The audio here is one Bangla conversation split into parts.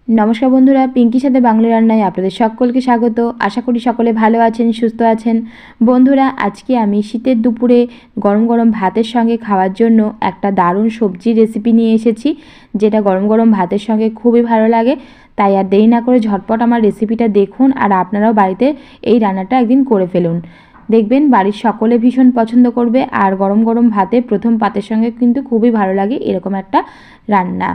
নমস্কার বন্ধুরা, পিঙ্কির সাথে বাংলা রান্নায় আপনাদের সকলকে স্বাগত। আশা করি সকলে ভালো আছেন, সুস্থ আছেন। বন্ধুরা, আজকে আমি শীতের দুপুরে গরম গরম ভাতের সঙ্গে খাওয়ার জন্য একটা দারুণ সবজি রেসিপি নিয়ে এসেছি, যেটা গরম গরম ভাতের সঙ্গে খুবই ভালো লাগে। তাই আর দেরি না করে ঝটপট আমার রেসিপিটা দেখুন, আর আপনারাও বাড়িতে এই রান্নাটা একদিন করে ফেলুন। দেখবেন বাড়ির সকলে ভীষণ পছন্দ করবে, আর গরম গরম ভাতে প্রথম পাতের সঙ্গে কিন্তু খুবই ভালো লাগে এরকম একটা রান্না।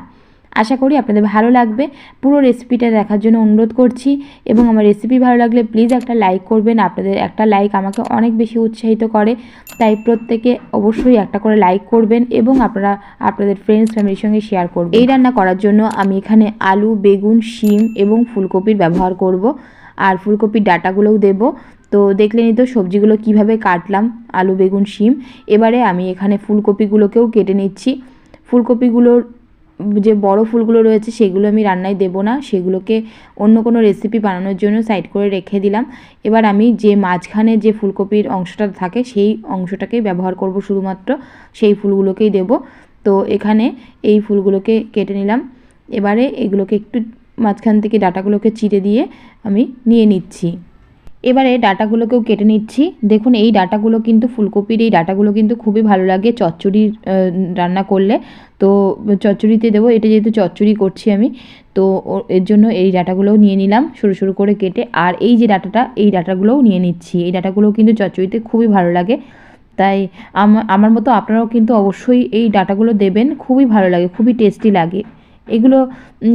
আশা করি আপনাদের ভালো লাগবে। পুরো রেসিপিটা দেখার জন্য অনুরোধ করছি, এবং আমার রেসিপি ভালো লাগলে প্লিজ একটা লাইক করবেন। আপনাদের একটা লাইক আমাকে অনেক বেশি উৎসাহিত করে, তাই প্রত্যেকে অবশ্যই একটা করে লাইক করবেন এবং আপনারা আপনাদের ফ্রেন্ডস ফ্যামিলির সঙ্গে শেয়ার করবেন। এই রান্না করার জন্য আমি এখানে আলু, বেগুন, শিম এবং ফুলকপির ব্যবহার করব, আর ফুলকপির ডাঁটাগুলোও দেব। তো দেখলেনই তো সবজিগুলো কিভাবে কাটলাম, আলু, বেগুন, শিম। এবারে আমি এখানে ফুলকপিগুলোকেও কেটে নিচ্ছি। ফুলকপিগুলোর যে বড় ফুলগুলো রয়েছে সেগুলো আমি রান্নায় দেব না, সেগুলোকে অন্য কোনো রেসিপি বানানোর জন্য সাইড করে রেখে দিলাম। এবার আমি যে মাঝখানে যে ফুলকপির অংশটা থাকে সেই অংশটাকেই ব্যবহার করব, শুধুমাত্র সেই ফুলগুলোকেই দেব। তো এখানে এই ফুলগুলোকে কেটে নিলাম। এবারে এগুলোকে একটু মাঝখান থেকে ডাঁটাগুলোকে চিড়ে দিয়ে আমি নিয়ে নিচ্ছি। এবারে ডাঁটাগুলোকেও কেটে নিচ্ছি। দেখুন, এই ডাঁটাগুলো কিন্তু ফুলকপির এই ডাঁটাগুলো কিন্তু খুবই ভালো লাগে চচ্চড়ি রান্না করলে। তো চচ্চড়িতে দেবো, এটা যেহেতু চচ্চড়ি করছি আমি, তো এর জন্য এই ডাঁটাগুলোও নিয়ে নিলাম সরু সরু করে কেটে। আর এই যে ডাঁটাটা, এই ডাঁটাগুলোও নিয়ে নিচ্ছি। এই ডাঁটাগুলোও কিন্তু চচ্চড়িতে খুবই ভালো লাগে, তাই আমার মতো আপনারাও কিন্তু অবশ্যই এই ডাঁটাগুলো দেবেন। খুবই ভালো লাগে, খুবই টেস্টি লাগে। এগুলো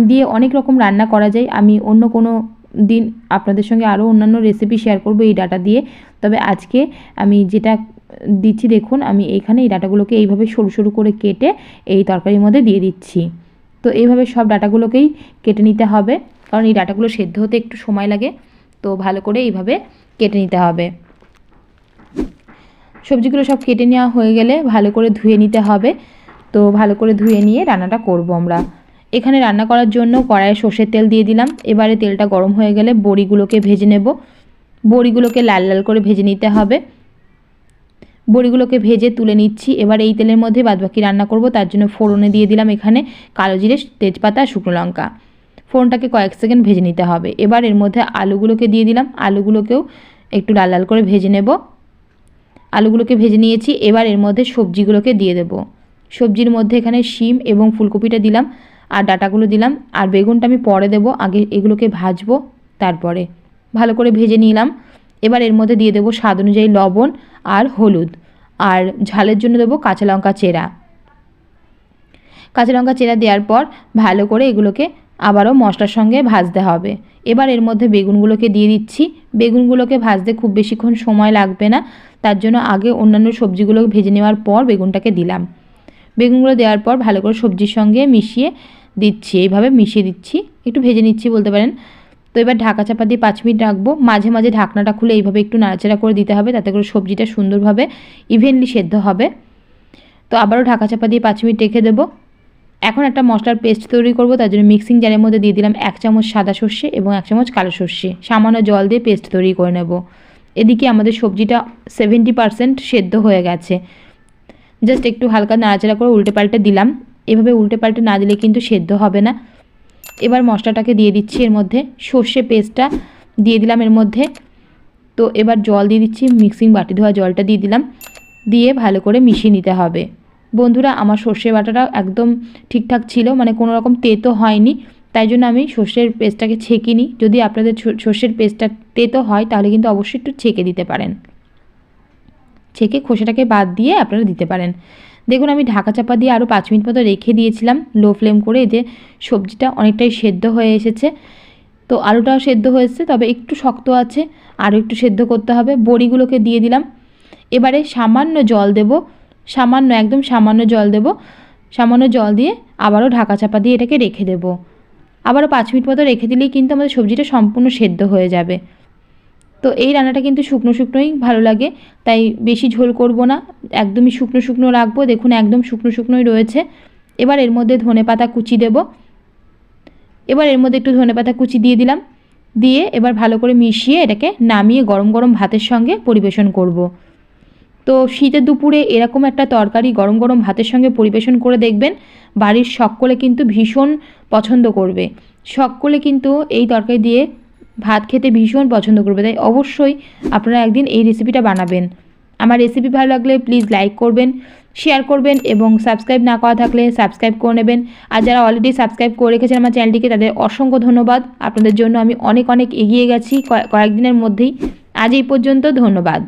দিয়ে অনেক রকম রান্না করা যায়। আমি অন্য কোনো দিন আপনাদের সঙ্গে আরও অন্যান্য রেসিপি শেয়ার করব এই ডাঁটা দিয়ে। তবে আজকে আমি যেটা দিচ্ছি, দেখুন আমি এইখানে এই ডাঁটাগুলোকে এইভাবে সরু সরু করে কেটে এই তরকারির মধ্যে দিয়ে দিচ্ছি। তো এইভাবে সব ডাঁটাগুলোকেই কেটে নিতে হবে, কারণ এই ডাঁটাগুলো সেদ্ধ হতে একটু সময় লাগে। তো ভালো করে এইভাবে কেটে নিতে হবে। সবজিগুলো সব কেটে নেওয়া হয়ে গেলে ভালো করে ধুয়ে নিতে হবে। তো ভালো করে ধুয়ে নিয়ে রান্নাটা করব আমরা। এখানে রান্না করার জন্য কড়াইয়ে সর্ষের তেল দিয়ে দিলাম। এবারে তেলটা গরম হয়ে গেলে বড়িগুলোকে ভেজে নেব। বড়িগুলোকে লাল লাল করে ভেজে নিতে হবে। বড়িগুলোকে ভেজে তুলে নিচ্ছি। এবার এই তেলের মধ্যে বাদবাকি রান্না করব, তার জন্য ফোড়নে দিয়ে দিলাম এখানে কালো জিরে, তেজপাতা, শুকনো লঙ্কা। ফোড়নটাকে কয়েক সেকেন্ড ভেজে নিতে হবে। এবার এর মধ্যে আলুগুলোকে দিয়ে দিলাম। আলুগুলোকেও একটু লাল লাল করে ভেজে নেব। আলুগুলোকে ভেজে নিয়েছি। এবার এর মধ্যে সবজিগুলোকে দিয়ে দেব। সবজির মধ্যে এখানে শিম এবং ফুলকপিটা দিলাম, আর ডাঁটাগুলো দিলাম, আর বেগুনটা আমি পরে দেব। আগে এগুলোকে ভাজবো, তারপরে ভালো করে ভেজে নিলাম। এবার এর মধ্যে দিয়ে দেবো স্বাদ অনুযায়ী লবণ আর হলুদ, আর ঝালের জন্য দেবো কাঁচা লঙ্কা চেরা। কাঁচা লঙ্কা চেরা দেওয়ার পর ভালো করে এগুলোকে আবারও মশলার সঙ্গে ভাজতে হবে। এবার এর মধ্যে বেগুনগুলোকে দিয়ে দিচ্ছি। বেগুনগুলোকে ভাজতে খুব বেশিক্ষণ সময় লাগবে না, তার জন্য আগে অন্যান্য সবজিগুলো ভেজে নেওয়ার পর বেগুনটাকে দিলাম। বেগুনগুলো দেওয়ার পর ভালো করে সবজির সঙ্গে মিশিয়ে দিচ্ছি, এইভাবে মিশিয়ে দিচ্ছি, একটু ভেজে নিচ্ছি বলতে পারেন। তো এবার ঢাকা চাপা দিয়ে 5 মিনিট রাখবো। মাঝে মাঝে ঢাকনাটা খুলে এইভাবে একটু নাড়াচাড়া করে দিতে হবে, তাতে করে সবজিটা সুন্দরভাবে ইভেনলি সেদ্ধ হবে। তো আবারও ঢাকা চাপা দিয়ে 5 মিনিট রেখে দেবো। এখন একটা মশলার পেস্ট তৈরি করব, তার জন্য মিক্সিং জারের মধ্যে দিয়ে দিলাম 1 চামচ সাদা সর্ষে এবং 1 চামচ কালো সর্ষে। সামান্য জল দিয়ে পেস্ট তৈরি করে নেব। এদিকে আমাদের সবজিটা 70% সেদ্ধ হয়ে গেছে। জাস্ট একটু হালকা নাড়াচাড়া করে উল্টে পাল্টে দিলাম। এভাবে উল্টে পাল্টে না দিলে কিন্তু সেদ্ধ হবে না। এবার মশলাটাকে দিয়ে দিচ্ছি, এর মধ্যে সর্ষে পেস্টটা দিয়ে দিলাম এর মধ্যে। তো এবার জল দিয়ে দিচ্ছি, মিক্সিং বাটি ধোয়া জলটা দিয়ে দিলাম, দিয়ে ভালো করে মিশিয়ে নিতে হবে। বন্ধুরা, আমার সর্ষে বাটাটা একদম ঠিকঠাক ছিল, মানে কোনো রকম তেতো হয়নি, তাই জন্য আমি সর্ষের পেস্টটাকে ছেঁকে নিই। যদি আপনাদের সর্ষের পেস্টটা তেতো হয় তাহলে কিন্তু অবশ্যই একটু ছেঁকে দিতে পারেন, ছেঁকে খোসাটাকে বাদ দিয়ে আপনারা দিতে পারেন। দেখুন, আমি ঢাকা চাপা দিয়ে আরও 5 মিনিট মতো রেখে দিয়েছিলাম লো ফ্লেম করে। এতে সবজিটা অনেকটাই সেদ্ধ হয়ে এসেছে। তো আলুটাও সেদ্ধ হয়েছে, তবে একটু শক্ত আছে, আরও একটু সেদ্ধ করতে হবে। বড়িগুলোকে দিয়ে দিলাম। এবারে সামান্য জল দেব, সামান্য, একদম সামান্য জল দেব। সামান্য জল দিয়ে আবারও ঢাকা চাপা দিয়ে এটাকে রেখে দেব। আবারও 5 মিনিট মতো রেখে দিলেই কিন্তু আমাদের সবজিটা সম্পূর্ণ সেদ্ধ হয়ে যাবে। তো এই রান্নাটা কিন্তু শুকনো শুকনোই ভালো লাগে, তাই বেশি ঝোল করব না, একদমই শুকনো শুকনো রাখবো। দেখুন, একদম শুকনো শুকনোই রয়েছে। এবার এর মধ্যে ধনেপাতা কুচি দেব। এবার এর মধ্যে একটু ধনেপাতা কুচি দিয়ে দিলাম, দিয়ে এবার ভালো করে মিশিয়ে এটাকে নামিয়ে গরম গরম ভাতের সঙ্গে পরিবেশন করব। তো শীতের দুপুরে এরকম একটা তরকারি গরম গরম ভাতের সঙ্গে পরিবেশন করে দেখবেন, বাড়ির সকলে কিন্তু ভীষণ পছন্দ করবে। সকলে কিন্তু এই তরকারি দিয়ে ভাত খেতে ভীষণ পছন্দ করবে, তাই অবশ্যই আপনারা একদিন এই রেসিপিটা বানাবেন। আমার রেসিপি ভালো লাগলে প্লিজ লাইক করবেন, শেয়ার করবেন এবং সাবস্ক্রাইব না করা থাকলে সাবস্ক্রাইব করে নেবেন। আর যারা অলরেডি সাবস্ক্রাইব করে রেখেছেন আমার চ্যানেলটিকে তাদের অসংখ্য ধন্যবাদ। আপনাদের জন্য আমি অনেক এগিয়ে গেছি কয়েকদিনের মধ্যেই। আজ এই পর্যন্ত, ধন্যবাদ।